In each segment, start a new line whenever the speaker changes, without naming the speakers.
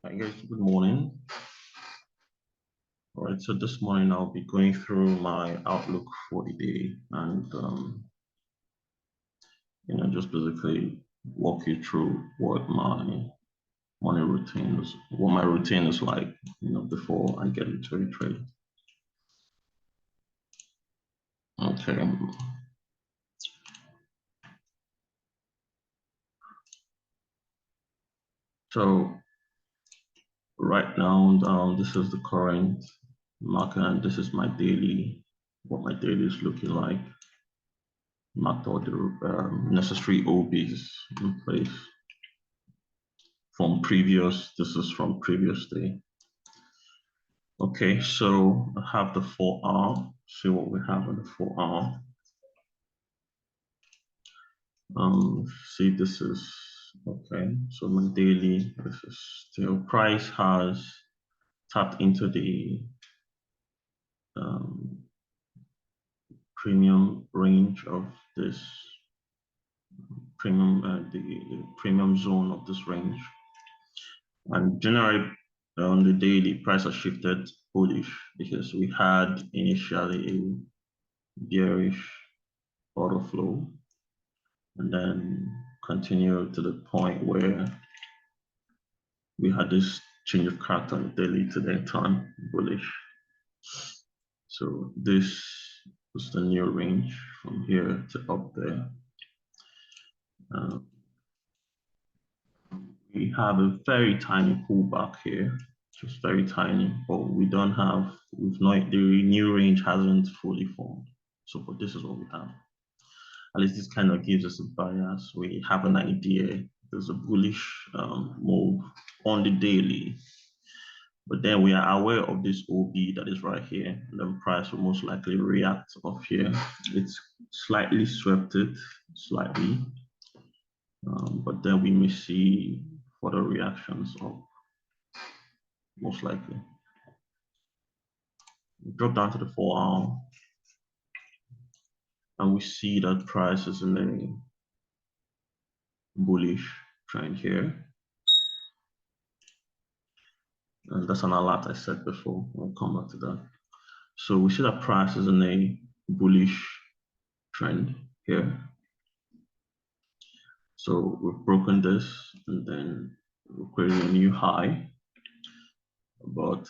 Hi guys, good morning. All right, so this morning I'll be going through my outlook for the day and just basically walk you through what my morning routine is, what my routine is like, before I get into a trade. Okay. So right now, this is the current market and this is my daily, what my daily is looking like. Marked all the necessary OBs in place from this is from previous day. Okay, so I have the 4 hour. See what we have in the 4 hour. See, this is okay. So my daily, this is still price has tapped into the premium range of this premium, the premium zone of this range. And generally on the daily, price has shifted bullish because we had initially a bearish order flow and then continue to the point where we had this change of character on the daily to then turn bullish. So this was the new range from here to up there. We have a very tiny pullback here, just very tiny, but we don't have, the new range hasn't fully formed. So, but this is what we have. At least this kind of gives us a bias. We have an idea. There's a bullish move on the daily, but then we are aware of this OB that is right here, and the price will most likely react off here. It's slightly swept it, slightly, but then we may see further reactions of most likely. We drop down to the 4 hour, and we see that price is in a bullish trend here. And that's an alert I said before. I'll come back to that. So we see that price is in a bullish trend here. So we've broken this and then we're creating a new high. But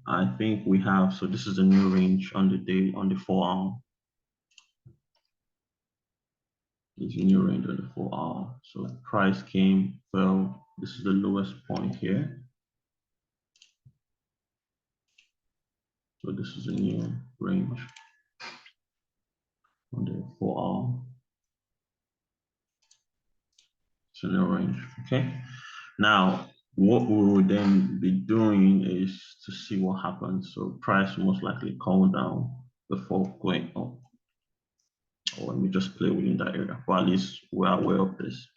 I think we have, so this is the new range on the day, on the 4 hour. It's a new range on the 4 hour. So price came, fell. This is the lowest point here. So this is a new range on the 4 hour. It's a new range, okay? Now, what we will then be doing is to see what happens. So price will most likely come down before going up. Or let me just play within that area. But at least we're aware of this.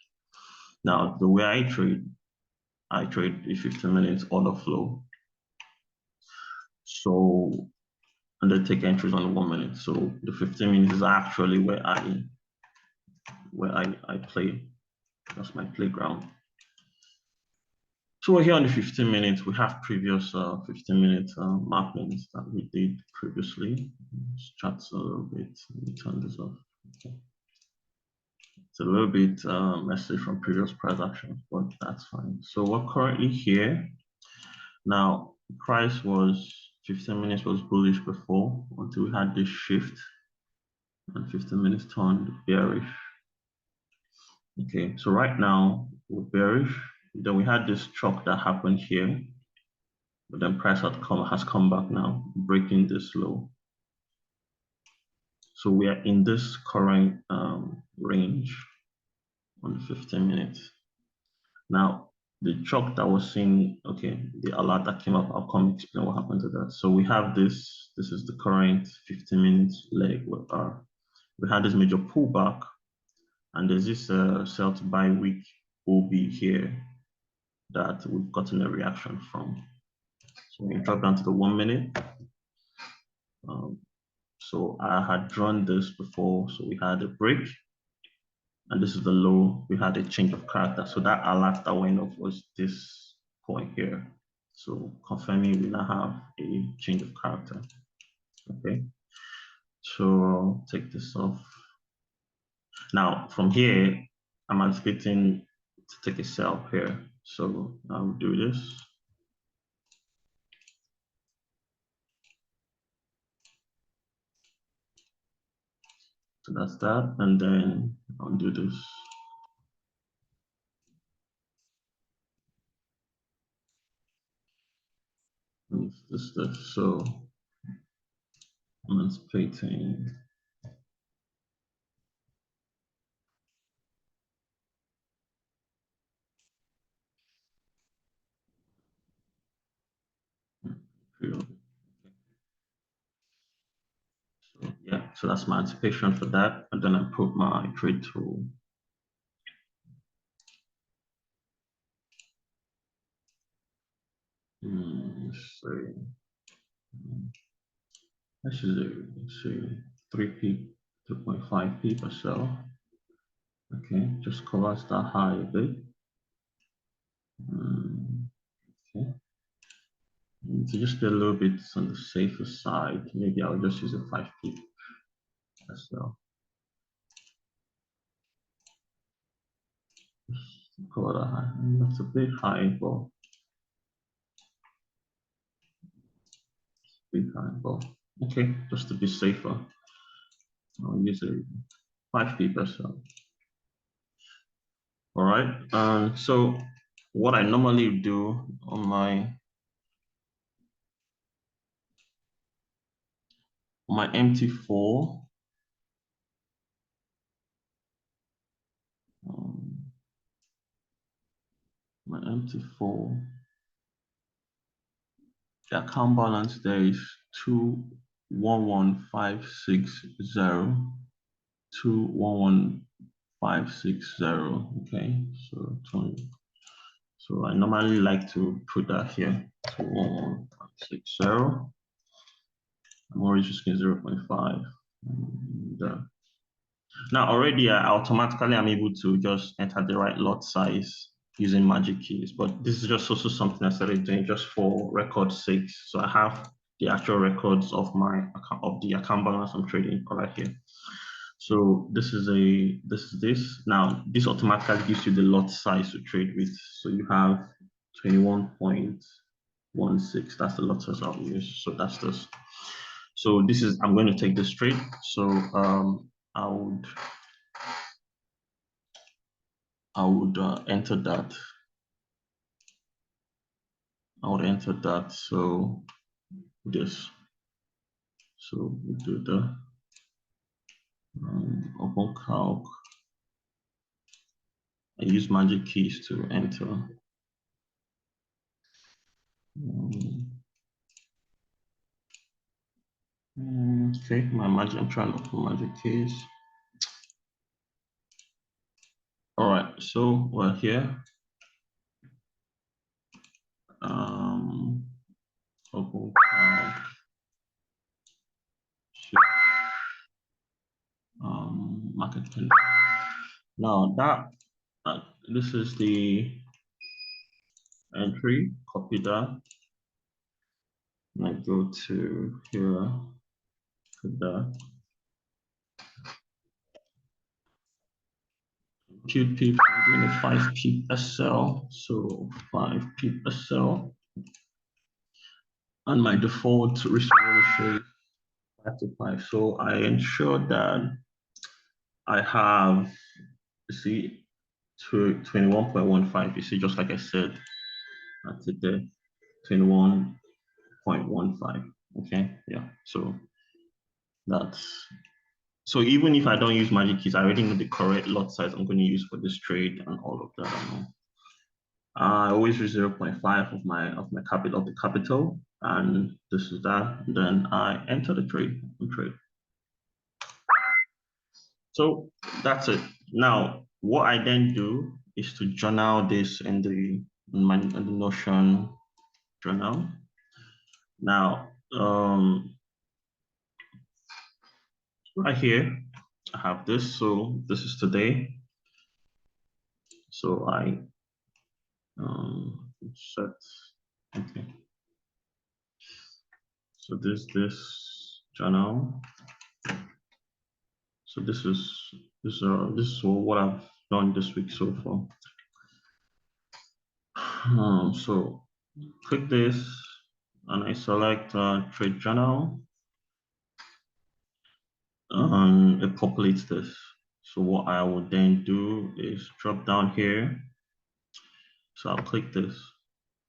Now, the way I trade a 15-minute order flow. So, and then take entries on the 1 minute. So the 15 minutes is actually where I play. That's my playground. So we're here on the 15 minutes. We have previous 15-minute markings that we did previously. Let's chat a little bit. Let me turn this off. Okay. It's a little bit messy from previous price actions, but that's fine. So we're currently here. Now, price was 15 minutes was bullish before until we had this shift, and 15 minutes turned bearish. Okay, so right now we're bearish. Then we had this shock that happened here, but then price has come back now, breaking this low. So we are in this current range on the 15 minutes. Now, the shock that was seen, okay, the alert that came up, I'll come explain what happened to that. So we have this is the current 15 minutes leg where we had this major pullback, and there's this sell to buy week OB here that we've gotten a reaction from. So we drop down to the 1 minute. So I had drawn this before, so we had a break, and this is the low. We had a change of character. So that alert that went off was this point here. So confirming we now have a change of character. Okay, so I'll take this off. Now from here, I'm anticipating to take a sell here. So I'll do this. So that's that, and then I'll do this. And this stuff. So I'm anticipating. So yeah, so that's my anticipation for that, and then I put my trade tool. Let's see, 3p, 2.5p per sell. Okay, just covers that high a bit. Okay, to just be a little bit on the safer side, maybe I'll just use a 5p as well. Cover that high. That's a bit high, but okay, just to be safer, I'll use a 5p per sell. All right. So what I normally do on my MT4, my MT4, the account balance there is 211,560, 211,560. Okay, so 20. So I normally like to put that here, 211,560. I'm already just getting 0.5. Now already I automatically am able to just enter the right lot size using magic keys, but this is just also something I started doing just for record's sake. So I have the actual records of my account, of the account balance I'm trading right here. So this is this. Now this automatically gives you the lot size to trade with. So you have 21.16. That's the lot size I'll use. So that's this. So this is, I'm going to take this trade. So I would enter that. I would enter that. So this. So we do the open calc. I use magic keys to enter. Okay, I'm trying to open magic keys. All right, so we're here. Open calc. Market pen. Now that this is the entry. Copy that. And I go to here. Put that. Compute P, I'm doing a 5p SL, so 5p SL. And my default risk ratio is 5 to 5. So I ensure that I have, you see, 21.15. You see, just like I said, that's it there, 21.15. Okay, yeah. So that's, so even if I don't use magic keys, I already know the correct lot size I'm going to use for this trade and all of that. I always use 0.5 of the capital, and this is that. Then I enter the trade and trade. So that's it. Now, what I then do is to journal this in the Notion journal. Now, right here, I have this. So this is today. So I Set. Okay. So this journal. So this is what I've done this week so far. So click this and I select trade journal and it populates this. So what I will then do is drop down here. So I'll click this.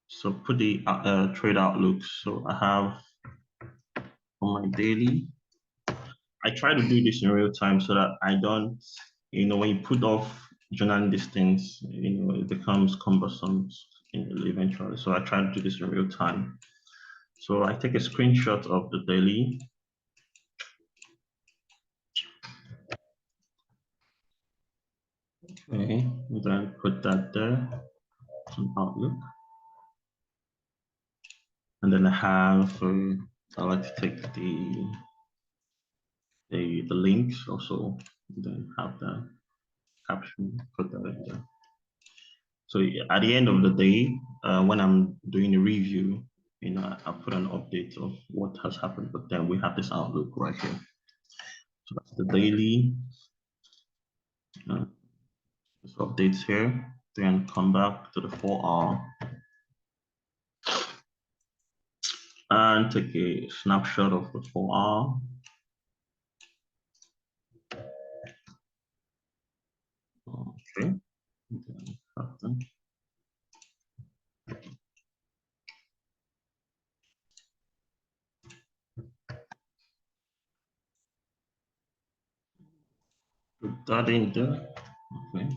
So put the trade outlook. So I have on my daily. I try to do this in real time so that I don't, when you put off journaling these things, it becomes cumbersome eventually. So I try to do this in real time. So I take a screenshot of the daily. Okay, and then put that there on Outlook. And then I have, I like to take the links also, and then have the caption, put that in there. So at the end of the day, when I'm doing a review, I put an update of what has happened, but then we have this outlook right here. So that's the daily. This updates here. Then come back to the 4-hour and take a snapshot of the 4-hour. Okay. Put that in there. Okay.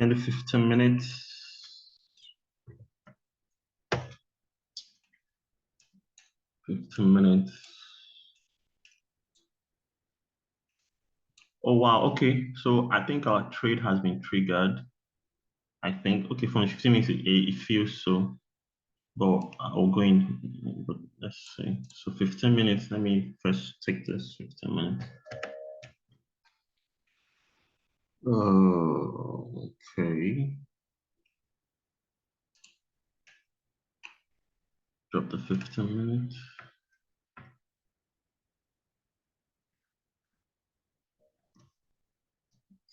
And the 15 minutes. 15 minutes. Oh wow, okay. So I think our trade has been triggered. I think, okay, from 15 minutes, it feels so, but I'll go in, but let's see. So 15 minutes, let me first take this 15 minutes. Okay. Drop the 15 minutes.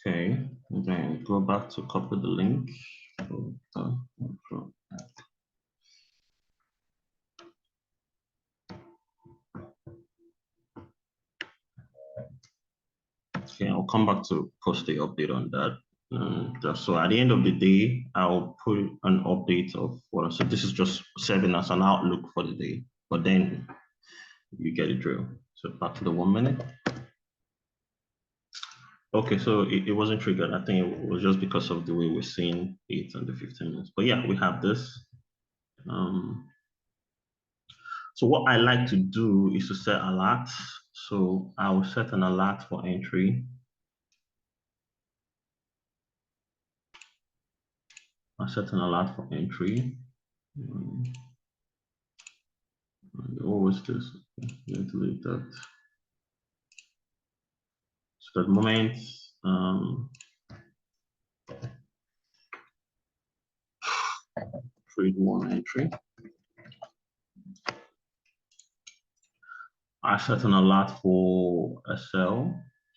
Okay, and then go back to copy the link. Okay, I'll come back to post the update on that. So at the end of the day, I'll put an update of what I said. This is just serving as an outlook for the day, but then you get it drill. So back to the 1 minute. Okay, so it wasn't triggered. I think it was just because of the way we're seeing it on the 15 minutes. But yeah, we have this. So what I like to do is to set alerts. So I will set an alert for entry. I set an alert for entry. Always this. Delete that. So at the moment, trade one entry. I set an alert for SL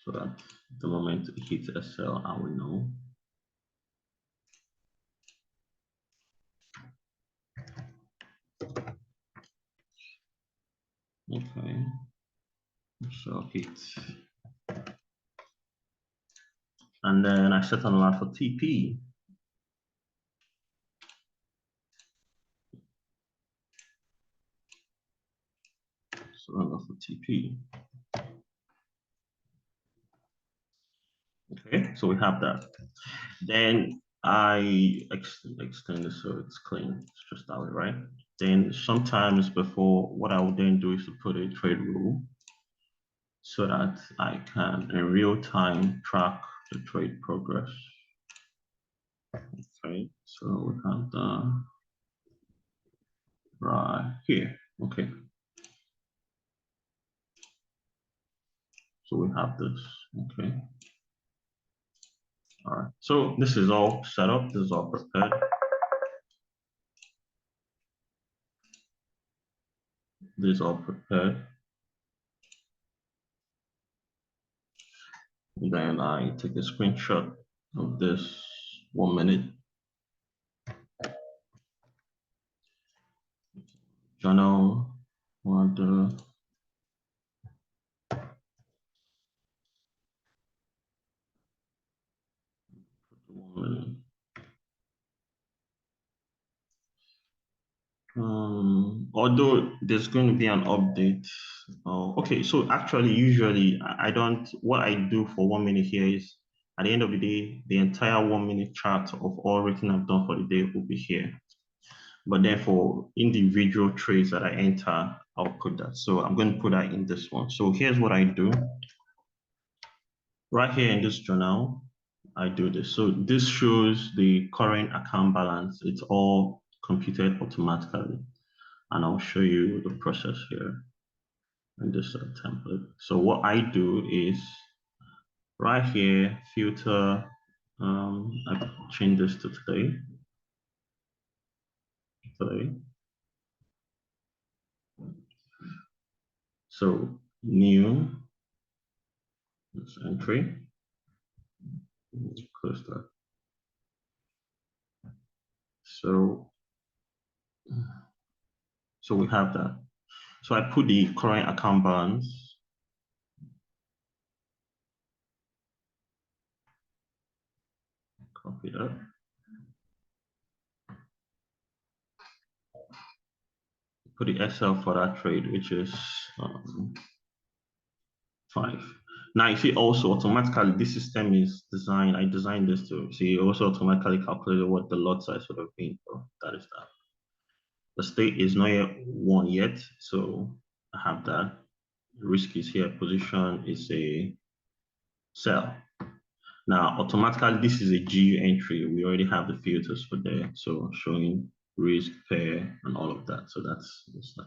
so that the moment it hits SL, I will know. Okay, so hit. And then I set an alert for TP. So alert for TP. Okay, so we have that. Then I extend this so it's clean. It's just that way, right? Then sometimes before, what I would then do is to put a trade rule so that I can in real time track the trade progress. Okay, so we have the right here. Okay, so we have this. Okay, All right, so this is all set up, this is all prepared. This is all prepared. And then I take a screenshot of this 1 minute journal. Want to put the 1 minute. Although there's going to be an update. Okay, so actually, usually I don't, what I do for 1 minute here is at the end of the day, the entire 1 minute chart of all written I've done for the day will be here. But then for individual trades that I enter, I'll put that. So I'm going to put that in this one. So here's what I do. Right here in this journal, I do this. So this shows the current account balance. It's all computed automatically. And I'll show you the process here in this template. So what I do is right here, filter, I change this to today. So new, this entry, close that. So we have that. So I put the current account balance. Copy that. Put the SL for that trade, which is 5. Now, you see also automatically this system is designed, I designed this to see also automatically calculated what the lot size would have been. So that is that. The state is not yet 1 yet, so I have that. Risk is here, position is a sell. Now, automatically, this is a GU entry. We already have the filters for there. So showing risk, pair, and all of that. So that's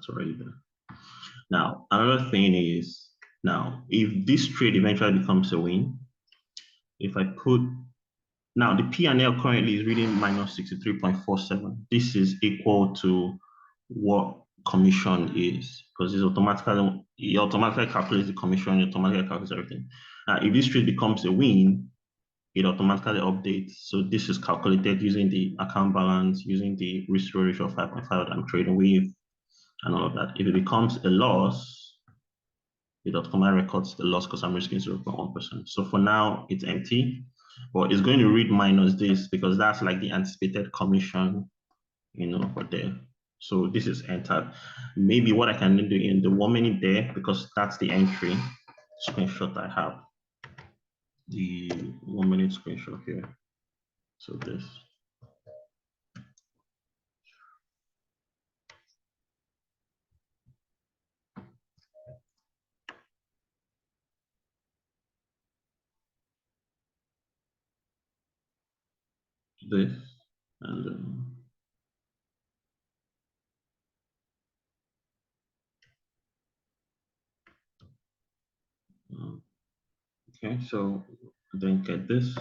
already there. Now, another thing is, now, if this trade eventually becomes a win, if I put, now the P&L currently is reading minus 63.47. This is equal to what commission is, because it automatically calculates the commission, it automatically calculates everything. Now, if this trade becomes a win, it automatically updates. So this is calculated using the account balance, using the risk ratio of 5.5 that I'm trading with, and all of that. If it becomes a loss, it automatically records the loss because I'm risking 0.1%. So for now, it's empty, but it's going to read minus this because that's like the anticipated commission, for there. So this is entered. Maybe what I can do in the 1 minute there, because that's the entry screenshot I have. The 1 minute screenshot here. So this. This and okay, so then get this.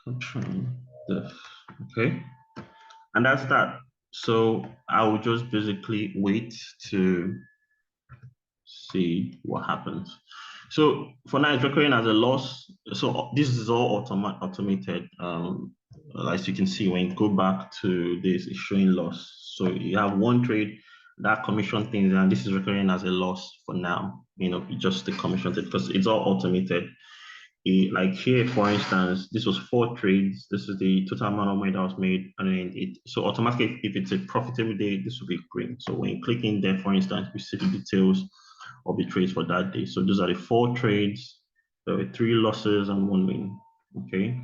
Control this, okay, and that's that. So I will just basically wait to see what happens. So for now, it's recording as a loss. So this is all automated. As you can see, when you go back to this, it's showing loss. So you have one trade, that commission thing, and this is recording as a loss for now. Just the commission thing because it's all automated. Like here, for instance, this was 4 trades. This is the total amount of money that was made, and then so automatically, if it's a profitable day, this will be green. So when you click in there, for instance, we see the details of the trades for that day. So those are the 4 trades. There were 3 losses and 1 win. Okay,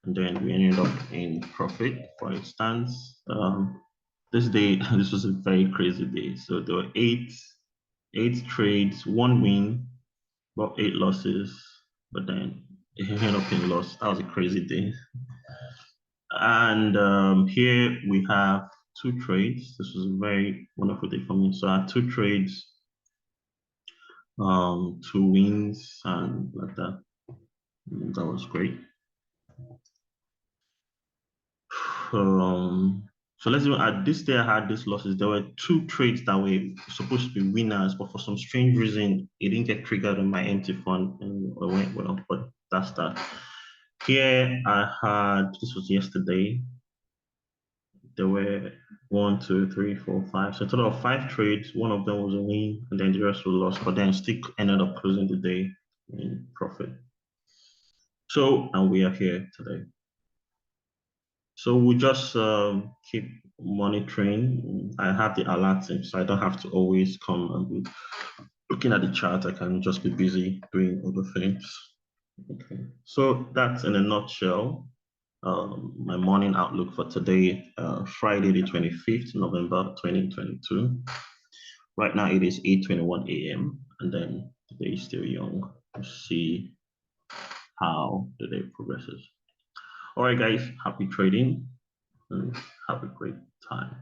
and then we ended up in profit. For instance, this day, this was a very crazy day. So there were 8 trades, 1 win, about 8 losses, but then it ended up in loss. That was a crazy day. And here we have two trades. This was a very wonderful day for me. So I had two trades, two wins and like that. That was great. So let's even at this day I had these losses. There were two trades that were supposed to be winners, but for some strange reason, it didn't get triggered on my empty fund and it went well. But that's that. Here I had, this was yesterday. There were 1, 2, 3, 4, 5. So a total of 5 trades. One of them was a win, and then the rest were lost. But then still ended up closing the day in profit. So, and we are here today. So we just keep monitoring. I have the alerting, so I don't have to always come and be looking at the chart. I can just be busy doing other things. Okay, so that's in a nutshell. My morning outlook for today, Friday, the 25th November 2022. Right now it is 8:21 a.m. and then the day is still young. Let's see how the day progresses. All right, guys, happy trading and have a great time.